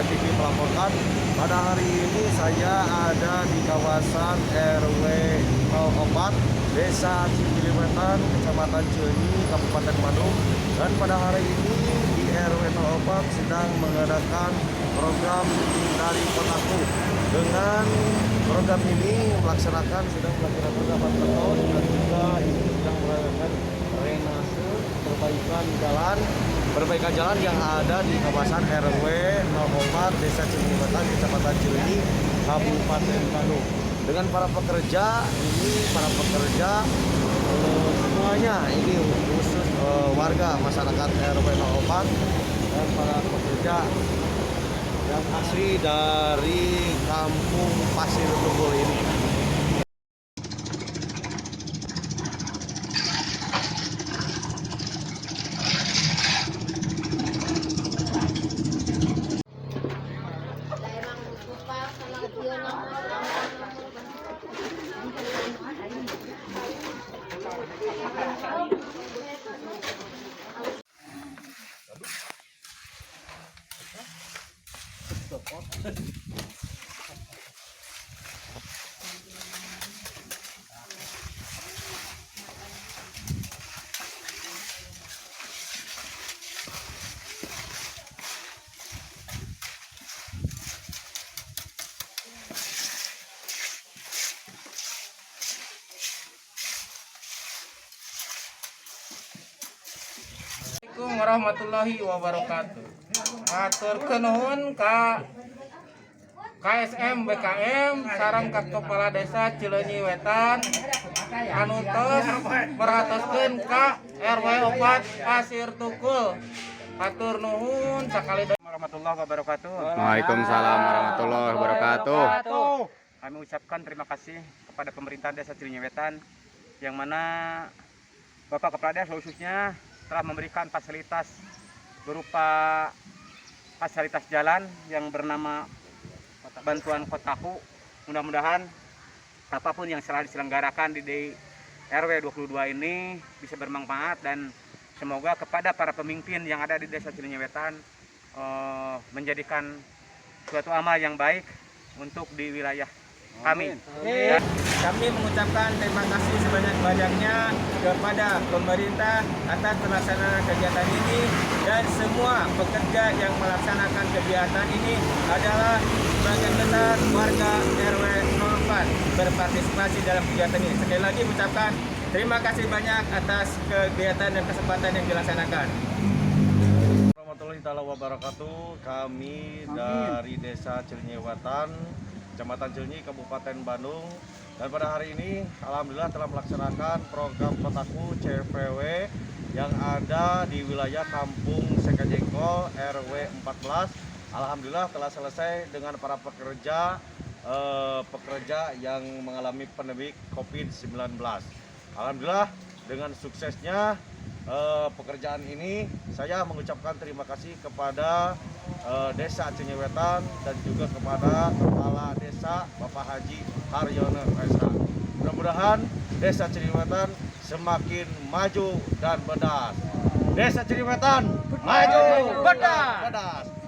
Red TV melaporkan. Pada hari ini saya ada di kawasan RW 04 Desa Ciliwetan, Kecamatan Cileunyi, Kabupaten Bandung. Dan pada hari ini di RW 04 sedang mengadakan program dari Kotaku. Dengan program ini sedang melaksanakan rapat beton dan juga ini sedang melakukan renase perbaikan jalan yang ada di kawasan RW 04 Desa Ciliwetan, Kecamatan Cileunyi, Kabupaten Bandung. Dengan para pekerja semuanya ini khusus warga masyarakat RW 04 dan para pekerja yang asli dari kampung Pasir Tunggul ini. Assalamualaikum warahmatullahi wabarakatuh. Aturkeun nuhun ka KSM BKM sareng ka Kepala Desa Cileunyi Wetan anu tos meratoskeun ka RW 4 Pasir Tunggul. Atur nuhun sakali warahmatullahi wabarakatuh. Waalaikumsalam warahmatullahi wabarakatuh. Kami ucapkan terima kasih kepada pemerintah Desa Cileunyi Wetan yang mana Bapak Kepala Desa khususnya telah memberikan fasilitas berupa fasilitas jalan yang bernama bantuan Kotaku. Mudah-mudahan apapun yang telah diselenggarakan di RW 22 ini bisa bermanfaat dan semoga kepada para pemimpin yang ada di Desa Cileunyi Wetan menjadikan suatu amal yang baik untuk di wilayah kami. Kami mengucapkan terima kasih sebanyak-banyaknya kepada pemerintah atas pelaksanaan kegiatan ini, dan semua pekerja yang melaksanakan kegiatan ini adalah sebagian besar warga RW 04 berpartisipasi dalam kegiatan ini. Sekali lagi mengucapkan terima kasih banyak atas kegiatan dan kesempatan yang dilaksanakan. Warahmatullahi wabarakatuh. Kami dari Desa Cileunyi Wetan, Kecamatan Cileunyi, Kabupaten Bandung, dan pada hari ini alhamdulillah telah melaksanakan program Kotaku CVW yang ada di wilayah Kampung Sekajengkol RW 14. Alhamdulillah telah selesai dengan para pekerja yang mengalami pandemi COVID-19. Alhamdulillah dengan suksesnya pekerjaan ini, saya mengucapkan terima kasih kepada Desa Cileunyi Wetan dan juga kepada Kepala Desa Bapak Haji Haryono Esa. Mudah-mudahan Desa Cileunyi Wetan semakin maju dan bedas. Desa Cileunyi Wetan maju, bedas.